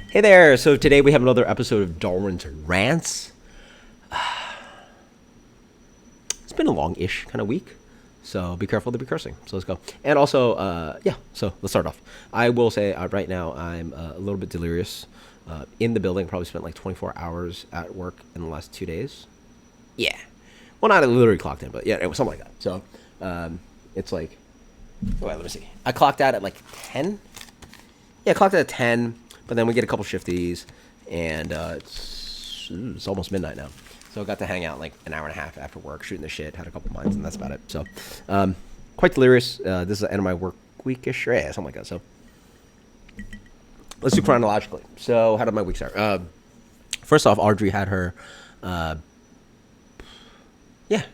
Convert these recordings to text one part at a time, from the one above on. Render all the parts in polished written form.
Hey there! So today we have another episode of Darwin's Rants. It's been a long-ish kind of week, so be careful to be cursing. So let's go. And also, so let's start off. I will say right now I'm a little bit delirious. In the building, probably spent like 24 hours at work in the last 2 days. Yeah. Well, not literally clocked in, but yeah, it was something like that. So it's like, wait, let me see. I clocked out at like 10. Yeah, I clocked out at 10. But then we get a couple shifties, and it's almost midnight now. So I got to hang out like an hour and a half after work, shooting the shit, had a couple lines, and that's about it. So quite delirious. This is the end of my work week-ish, yeah, something like that. So let's do chronologically. So how did my week start? First off, Audrey had her, she had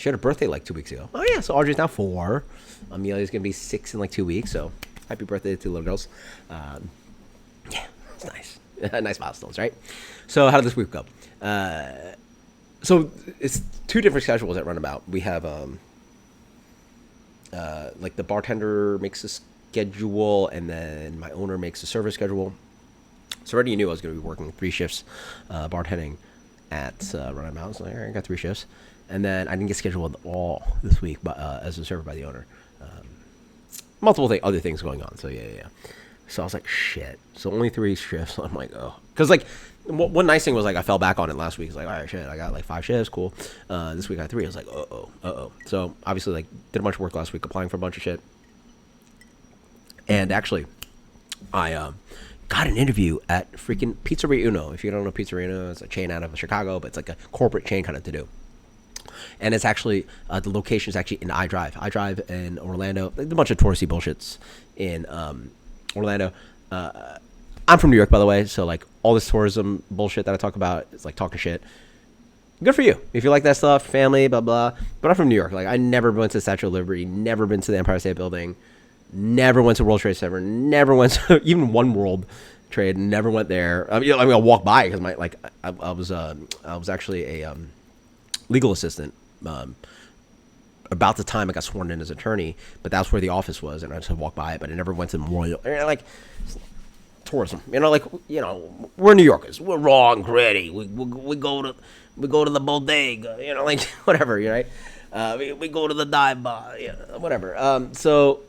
her birthday like 2 weeks ago. Oh, yeah, so Audrey's now 4. Amelia's going to be 6 in like 2 weeks, so happy birthday to the little girls. Yeah, it's nice. Nice milestones, right? So how did this week go? So it's 2 different schedules that run about. We have like the bartender makes a schedule, and then my owner makes a service schedule. So already you knew I was going to be working 3 shifts bartending at Runabout. So I got 3 shifts. And then I didn't get scheduled at all this week as a server by the owner. Multiple other things going on. So yeah. So I was like, shit. So only 3 shifts. I'm like, oh. Because, like, one nice thing was, like, I fell back on it last week. It's like, all right, shit, I got, like, 5 shifts. Cool. This week I got 3. I was like, uh-oh. So, obviously, like, did a bunch of work last week, applying for a bunch of shit. And, actually, I got an interview at freaking Pizzeria Uno. If you don't know Pizzeria Uno, it's a chain out of Chicago, but it's like a corporate chain kind of to do. And it's actually, the location is actually in iDrive. iDrive in Orlando. Like, a bunch of touristy bullshits in Orlando. I'm from New York, by the way, so like all this tourism bullshit that I talk about is like talking shit. Good for you if you like that stuff, family, blah blah. But I'm from New York. Like I never went to the Statue of Liberty, never been to the Empire State Building, never went to World Trade Center, never went to even One World Trade, never went there. I mean, I'll walk by because I was actually a legal assistant. About the time I got sworn in as attorney, but that's where the office was, and I just walked by it, but I never went to Memorial. Like tourism, we're New Yorkers. We're raw and gritty. We go to the bodega, like whatever, right? We go to the dive bar, whatever. So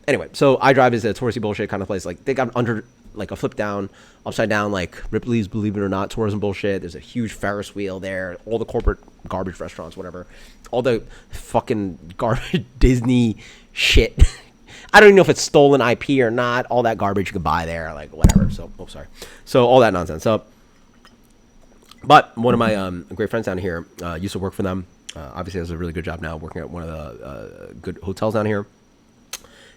anyway, so iDrive is a touristy bullshit kind of place. Like they got under like a flip down, upside down, like Ripley's Believe It or Not tourism bullshit. There's a huge Ferris wheel there. All the corporate garbage restaurants, whatever. All the fucking garbage Disney shit. I don't even know if it's stolen IP or not. All that garbage you could buy there, like whatever. So, So all that nonsense. So, but one of my great friends down here used to work for them. Obviously, does a really good job now working at one of the good hotels down here.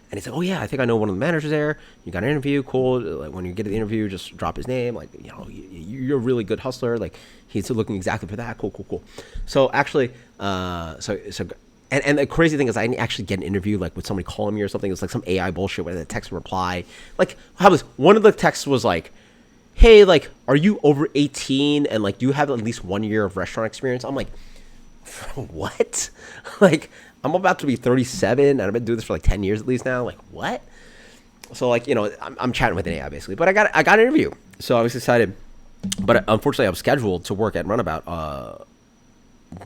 And he said, oh, yeah, I think I know one of the managers there. You got an interview. Cool. Like, when you get to the intervio, just drop his name. Like, you're a really good hustler. Like, he's looking exactly for that. Cool. So, actually, and the crazy thing is I didn't actually get an interview, like, with somebody calling me or something. It's like some AI bullshit where the text reply. Like, one of the texts was like, hey, like, are you over 18? And, like, do you have at least 1 year of restaurant experience? I'm like, what? Like, I'm about to be 37, and I've been doing this for like 10 years at least now. Like, what? So, like, I'm chatting with an AI basically. But I got an interview, so I was excited. But unfortunately, I was scheduled to work at Runabout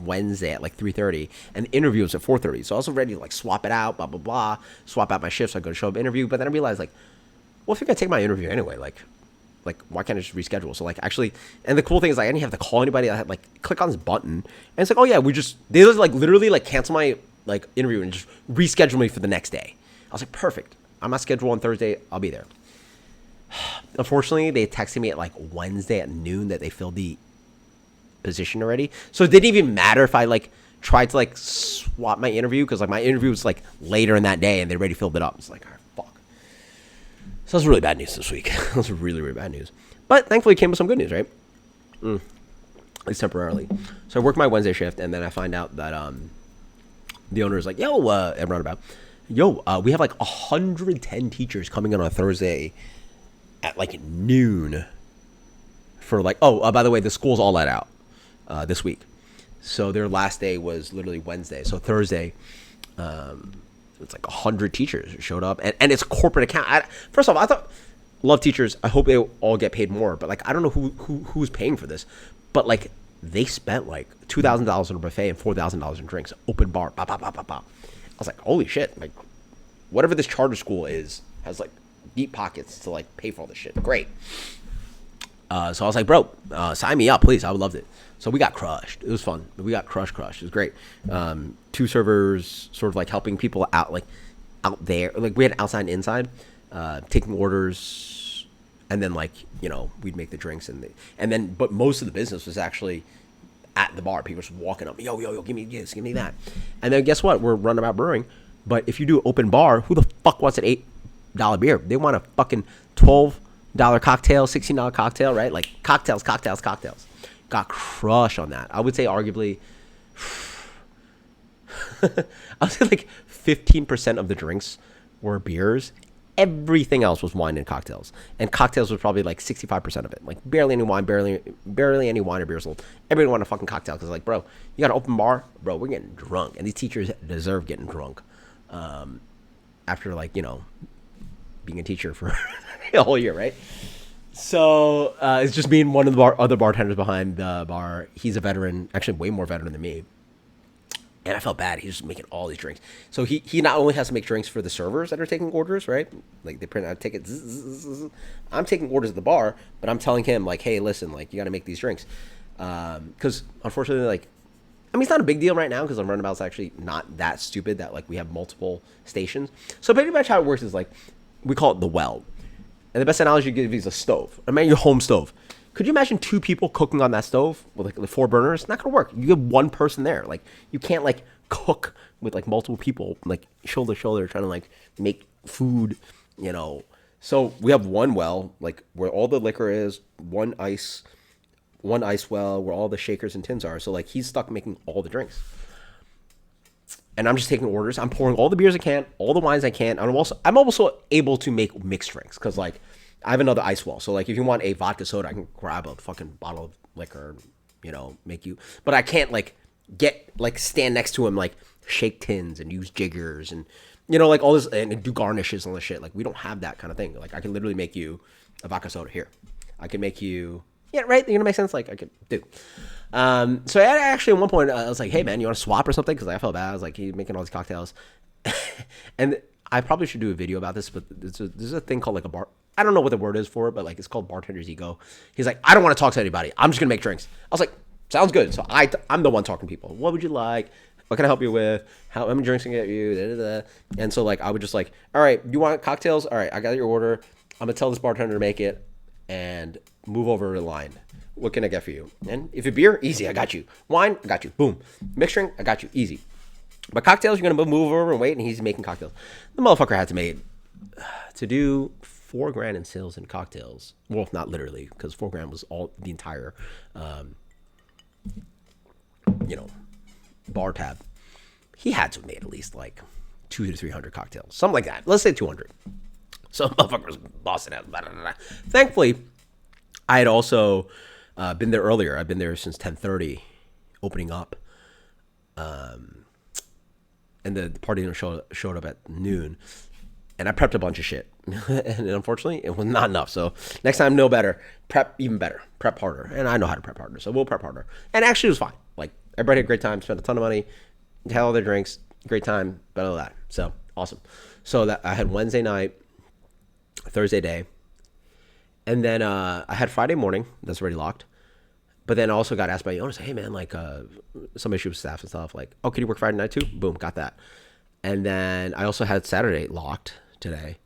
Wednesday at like 3:30, and the interview was at 4:30. So I was ready to like swap it out, blah blah blah, swap out my shifts. So I go to show up interview, but then I realized like, well, if you're gonna take my interview anyway, like why can't I just reschedule? So like actually, and the cool thing is like I didn't have to call anybody. I had like click on this button, and it's like, oh yeah, they just like literally like cancel my like interview and just reschedule me for the next day. I was like, perfect. I'm not scheduled on Thursday. I'll be there. Unfortunately, they texted me at like Wednesday at noon that they filled the position already. So it didn't even matter if I like tried to like swap my interview because like my interview was like later in that day and they already filled it up. It's like, all right, fuck. So that's really bad news this week. That was really, really bad news. But thankfully it came with some good news, right? At least temporarily. So I worked my Wednesday shift and then I find out that the owner is like, yo, at Runabout, we have like 110 teachers coming in on Thursday at like noon for like, by the way, the school's all let out this week. So their last day was literally Wednesday. So Thursday, it's like 100 teachers showed up, and it's corporate account. First off, I thought love teachers. I hope they all get paid more. But like, I don't know who's paying for this. But like, they spent like $2,000 on a buffet and $4,000 in drinks. Open bar. Bah, bah, bah, bah, bah. I was like, holy shit! Like, whatever this charter school is has like deep pockets to like pay for all this shit. Great. So I was like, bro, sign me up, please. I would love it. So we got crushed. It was fun. We got crushed. It was great. Two servers sort of like helping people out, like out there. Like we had outside and inside, taking orders, and then like, you know, we'd make the drinks but most of the business was actually at the bar. People were just walking up, yo, give me this, give me that. And then guess what? We're running about brewing. But if you do open bar, who the fuck wants an $8 beer? They want a fucking $12 cocktail, $16 cocktail, right? Like cocktails. Got crushed on that. I would say arguably, I would say like 15% of the drinks were beers. Everything else was wine and cocktails. And cocktails was probably like 65% of it. Like barely any wine, barely any wine or beer sold. Everybody wanted a fucking cocktail because like, bro, you got an open bar? Bro, we're getting drunk. And these teachers deserve getting drunk. After like, you know, being a teacher for a whole year, right? So it's just me and one of the other bartenders behind the bar. He's a veteran, actually way more veteran than me. And I felt bad. He's just making all these drinks. So he not only has to make drinks for the servers that are taking orders, right? Like they print out tickets. I'm taking orders at the bar, but I'm telling him like, hey, listen, like you got to make these drinks. Because unfortunately, like, I mean, it's not a big deal right now because the runabout's actually not that stupid that like we have multiple stations. So pretty much how it works is like we call it the well. And the best analogy you give is a stove. Imagine your home stove. Could you imagine two people cooking on that stove with like the 4 burners? It's not gonna work. You have one person there. Like you can't like cook with like multiple people like shoulder to shoulder trying to like make food, you know. So we have one well, like where all the liquor is, one ice well where all the shakers and tins are. So like he's stuck making all the drinks. And I'm just taking orders. I'm pouring all the beers I can, all the wines I can. I'm also able to make mixed drinks because like I have another ice well. So like if you want a vodka soda, I can grab a fucking bottle of liquor, you know, make you. But I can't like stand next to him like shake tins and use jiggers and you know like all this and do garnishes and all this shit. Like we don't have that kind of thing. Like I can literally make you a vodka soda here. I can make you right. You know, make sense. Like I could do. So I actually at one point I was like, hey man, you want to swap or something? Because I felt bad. I was like, he's making all these cocktails. And I probably should do a video about this, but there's a thing called like a bar. I don't know what the word is for it, but like it's called bartender's ego. He's like, I don't want to talk to anybody. I'm just going to make drinks. I was like, sounds good. So I'm the one talking to people. What would you like? What can I help you with? How many drinks can I get you? Da, da, da. And so like I would just like, all right, you want cocktails? All right, I got your order. I'm going to tell this bartender to make it and move over the line. What can I get for you? And if it's beer, easy, I got you. Wine, I got you. Boom. Mixed drink, I got you. Easy. But cocktails, you're going to move over and wait, and he's making cocktails. The motherfucker had to do $4,000 in sales in cocktails. Well, not literally, because $4,000 was all the entire, bar tab. He had to have made at least like 200 to 300 cocktails, something like that. Let's say 200. So motherfucker was bossing out. Blah, blah, blah. Thankfully, I had also been there earlier. I've been there since 10:30, opening up. And the party showed up at noon. And I prepped a bunch of shit. And unfortunately, it was not enough. So next time, know better. Prep even better. Prep harder. And I know how to prep harder. So we'll prep harder. And actually, it was fine. Like, everybody had a great time. Spent a ton of money. Had all their drinks. Great time. But all that. So, awesome. So that I had Wednesday night, Thursday day. And then I had Friday morning. That's already locked. But then I also got asked by the owner, hey man, like some issue with staff and stuff. Like, oh, can you work Friday night too? Boom, got that. And then I also had Saturday locked today.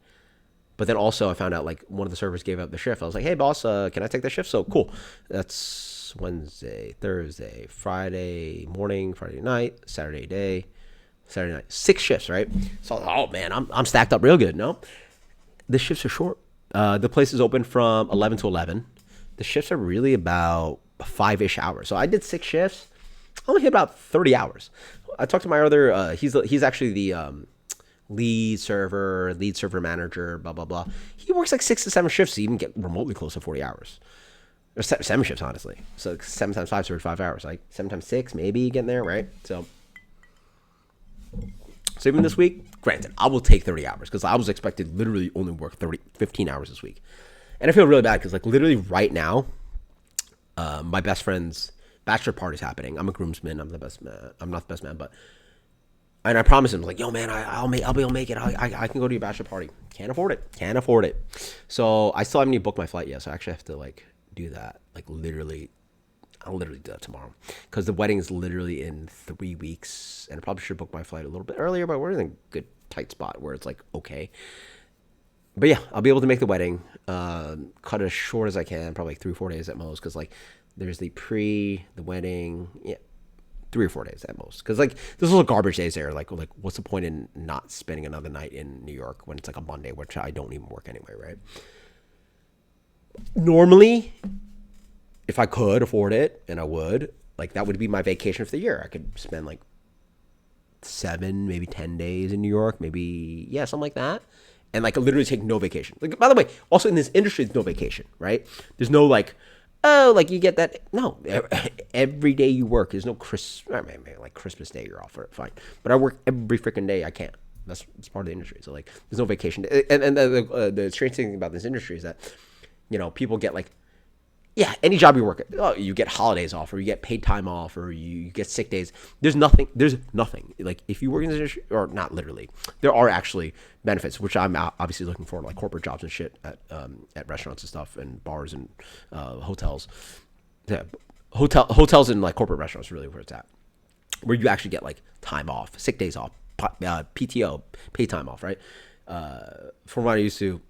But then also I found out like one of the servers gave up the shift. I was like, hey boss, can I take that shift? So cool. That's Wednesday, Thursday, Friday morning, Friday night, Saturday day, Saturday night. 6 shifts, right? So oh man, I'm stacked up real good. No, the shifts are short. The place is open from 11 to 11. The shifts are really about 5-ish hours. So I did 6 shifts. I only hit about 30 hours. I talked to my other, he's actually the lead server manager, blah, blah, blah. He works like 6 to 7 shifts to even get remotely close to 40 hours. Or 7 shifts, honestly. So 7 times 5 is 35 hours. Like 7 times 6, maybe getting there, right? So even this week, granted, I will take 30 hours because I was expected to literally only work 15 hours this week. And I feel really bad because like literally right now, my best friend's bachelor party's happening. I'm a groomsman. I'm the best man. I'm not the best man, but and I promised him like, yo man, I'll be able to make it. I can go to your bachelor party. Can't afford it. So I still haven't even booked my flight yet. So I actually have to like do that. Like literally, I'll literally do that tomorrow because the wedding is literally in 3 weeks, and I probably should book my flight a little bit earlier. But we're in a good tight spot where it's like okay. But yeah, I'll be able to make the wedding, cut it as short as I can, probably like 3 or 4 days at most, because like there's the wedding, yeah, 3 or 4 days at most. Because like there's little garbage days there. Like what's the point in not spending another night in New York when it's like a Monday, which I don't even work anyway, right? Normally, if I could afford it, and I would, like that would be my vacation for the year. I could spend like 7, maybe 10 days in New York, maybe something like that. And like literally take no vacation. Like by the way, also in this industry, there's no vacation, right? There's no like, oh, like you get that. No, every day you work. There's no like Christmas Day you're off for it, fine. But I work every freaking day I can. That's part of the industry. So like, there's no vacation. And the strange thing about this industry is that, you know, people get like, yeah, any job you work at, oh, you get holidays off, or you get paid time off, or you get sick days. There's nothing. Like if you work in this industry, or not literally, there are actually benefits, which I'm obviously looking for, like corporate jobs and shit at restaurants and stuff, and bars and hotels. Yeah, hotels and like corporate restaurants really where it's at, where you actually get like time off, sick days off, PTO, paid time off, right? From what I used to,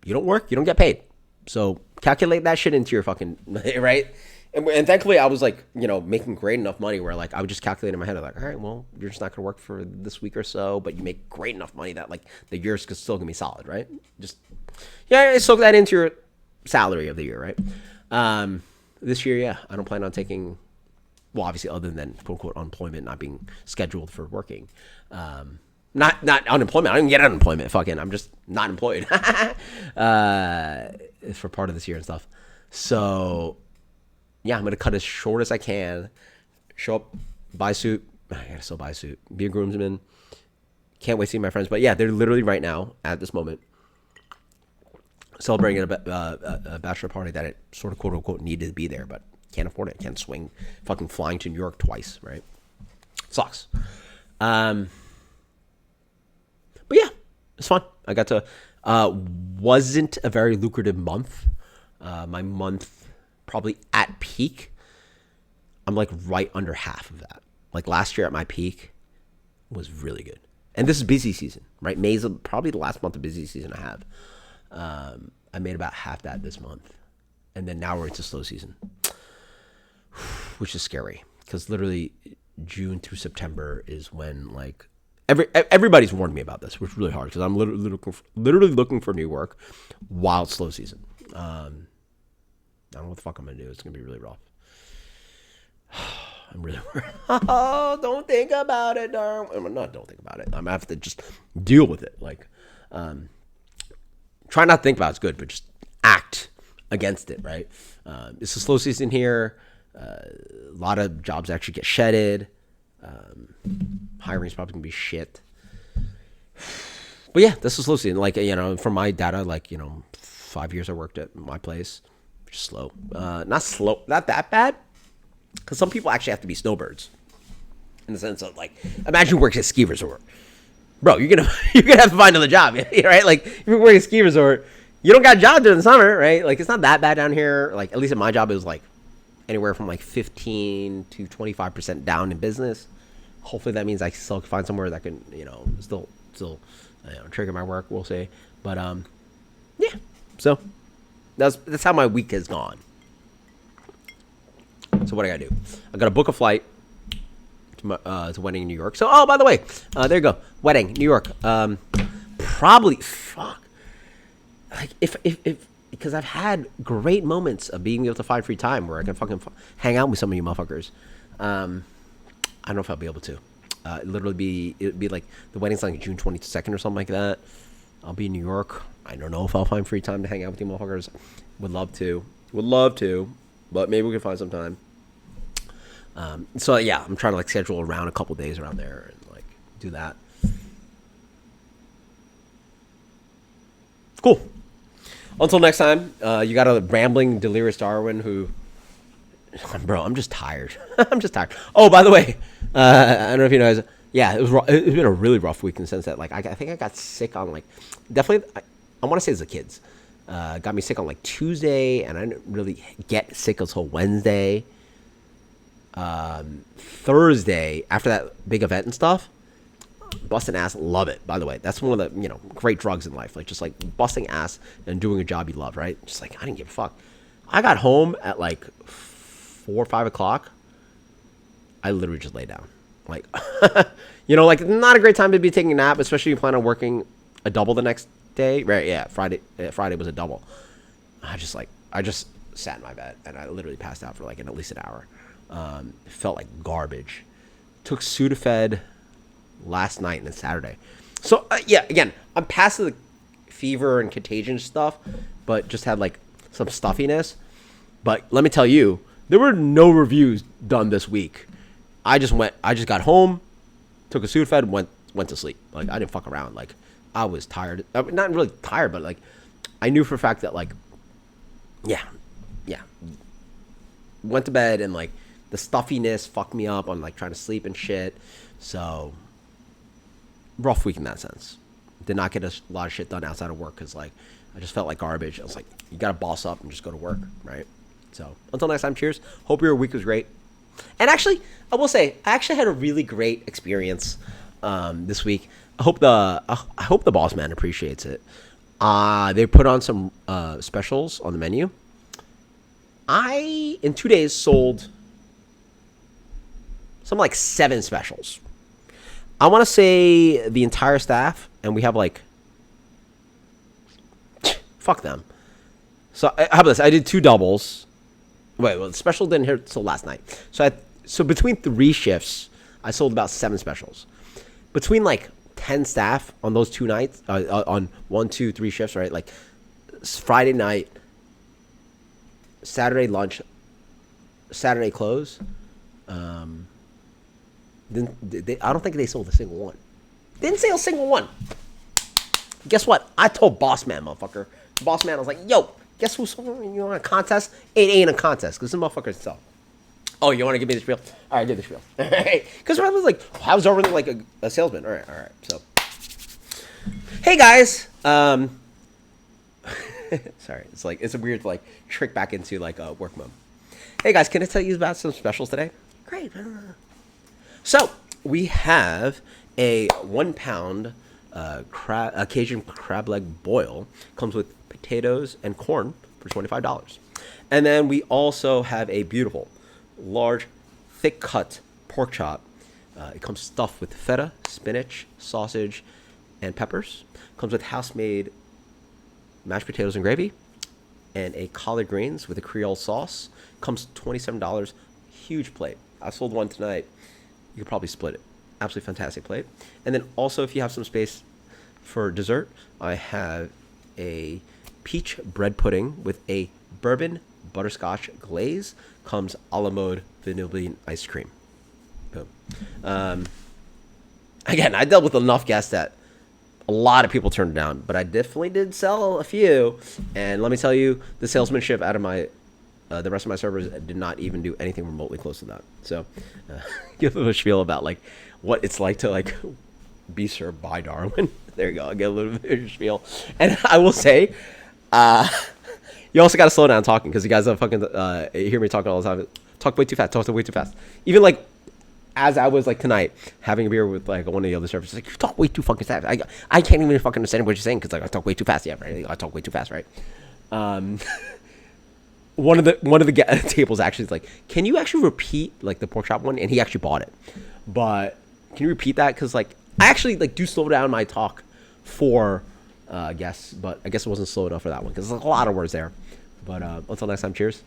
you don't work, you don't get paid. So calculate that shit into your fucking, right? And thankfully I was like, you know, making great enough money where like I would just calculate in my head, like, all right, well, you're just not going to work for this week or so, but you make great enough money that like the year's still going to be solid, right? Just, yeah, soak that into your salary of the year, right? This year, yeah, I don't plan on taking, well, obviously other than quote unquote unemployment, not being scheduled for working. Not unemployment. I don't even get unemployment. Fucking, I'm just not employed for part of this year and stuff. So, yeah, I'm gonna cut as short as I can. Show up, buy a suit. I gotta still buy a suit. Be a groomsman. Can't wait to see my friends. But yeah, they're literally right now at this moment celebrating a bachelor party that it sort of quote unquote needed to be there, but can't afford it. Can't swing. Fucking flying to New York twice, right? Sucks. But yeah, it's fun. I got to, wasn't a very lucrative month. My month probably at peak, I'm like right under half of that. Like last year at my peak was really good. And this is busy season, right? May's probably the last month of busy season I have. I made about half that this month. And then now we're into slow season, which is scary because literally June through September is when like, everybody's warned me about this, which is really hard because I'm literally looking for new work while it's slow season. I don't know what the fuck I'm gonna do. It's gonna be really rough. I'm really worried. Oh, don't think about it, Darwin. Not don't think about it. I'm gonna have to just deal with it. Like, try not to think about it's good, but just act against it. Right? It's a slow season here. A lot of jobs actually get shedded. Hiring is probably gonna be shit. But yeah, this is slow season. Like, you know, from my data, like, you know, 5 years I worked at my place, just slow. Not that bad, because some people actually have to be snowbirds. In the sense of like, imagine you work at a ski resort, bro. You're gonna have to find another job, right? Like, if you work at a ski resort, you don't got a job during the summer, right? Like, it's not that bad down here. Like, at least at my job, it was like anywhere from like 15 to 25% down in business. Hopefully that means I still can find somewhere that can, you know, still trigger my work, we'll say. But yeah. So that's how my week has gone. So what I gotta do? I gotta book a flight to wedding in New York. So by the way, there you go, wedding New York. Probably fuck. Like if because I've had great moments of being able to find free time where I can fucking hang out with some of you motherfuckers. I don't know if I'll be able to. It'd be like the wedding's like June 22nd or something like that. I'll be in New York. I don't know if I'll find free time to hang out with you motherfuckers. Would love to, but maybe we can find some time. So yeah, I'm trying to like schedule around a couple days around there and like do that. Cool. Until next time, you got a rambling, delirious Darwin who, bro, I'm just tired. I'm just tired. Oh, by the way, I don't know if you know, yeah, it's been a really rough week in the sense that, like, I think I got sick on, like, definitely, I want to say it's the kids. Got me sick on, like, Tuesday, and I didn't really get sick until Wednesday. Thursday, after that big event and stuff, busting ass, love it, by the way. That's one of the, great drugs in life. Like, just, like, busting ass and doing a job you love, right? Just, like, I didn't give a fuck. I got home at, like, 4 or 5 o'clock. I literally just lay down. Like, like, not a great time to be taking a nap, especially if you plan on working a double the next day. Right, yeah, Friday was a double. I just sat in my bed, and I literally passed out for, like, at least an hour. It felt like garbage. Took Sudafed last night and then Saturday. So, yeah, again, I'm past the fever and contagion stuff, but just had, like, some stuffiness. But let me tell you, there were no reviews done this week. I just got home, took a Sudafed, went to sleep. Like, I didn't fuck around. Like, I was tired. Not really tired, but, like, I knew for a fact that, like, yeah. Went to bed, and, like, the stuffiness fucked me up on, like, trying to sleep and shit. So, rough week in that sense. Did not get a lot of shit done outside of work because, like, I just felt like garbage. I was like, you got to boss up and just go to work, right? So, until next time, cheers. Hope your week was great. And actually, I will say, I actually had a really great experience this week. I hope the boss man appreciates it. They put on some specials on the menu. I, in 2 days, sold some, like, 7 specials. I want to say the entire staff, and we have, like, fuck them. So, how about this? I did 2 doubles. Wait, well, the special didn't hit till last night. So between 3 shifts, I sold about 7 specials. Between, like, 10 staff on those 2 nights, on 1, 2, 3 shifts, right? Like, Friday night, Saturday lunch, Saturday close. I don't think they sold a single one. Didn't sell a single one. Guess what? I told Boss Man, motherfucker. Boss Man, I was like, yo, guess who's you want a contest? It ain't a contest because some motherfuckers sell. Oh, you want to give me the spiel? All right, do the spiel. Because I was like, I was already like a salesman. All right. So, hey guys. Sorry, it's a weird like trick back into like work mode. Hey guys, can I tell you about some specials today? Great. So we have a 1 pound Cajun crab leg boil. Comes with potatoes and corn for $25. And then we also have a beautiful, large, thick cut pork chop. It comes stuffed with feta, spinach, sausage, and peppers. Comes with house-made mashed potatoes and gravy, and a collard greens with a Creole sauce. Comes $27. Huge plate. I sold one tonight. You could probably split it. Absolutely fantastic plate. And then also, if you have some space for dessert, I have a peach bread pudding with a bourbon butterscotch glaze. Comes a la mode vanilla bean ice cream. Boom. Again, I dealt with enough guests that a lot of people turned down, but I definitely did sell a few. And let me tell you, the salesmanship out of my the rest of my servers did not even do anything remotely close to that. So, give a little spiel about like what it's like to like be served by Darwin. There you go. I'll get a little bit of spiel. And I will say, you also got to slow down talking because you guys are fucking hear me talking all the time. Talk way too fast. Talk way too fast. Even like as I was like tonight having a beer with like one of the other servers, like, you talk way too fucking fast. I can't even fucking understand what you're saying because like I talk way too fast. Yeah, right. I talk way too fast, right? One of the tables actually is like, can you actually repeat like the pork chop one? And he actually bought it, but can you repeat that? Because like I actually like do slow down my talk for guests, but I guess it wasn't slow enough for that one because there's a lot of words there. But until next time, cheers.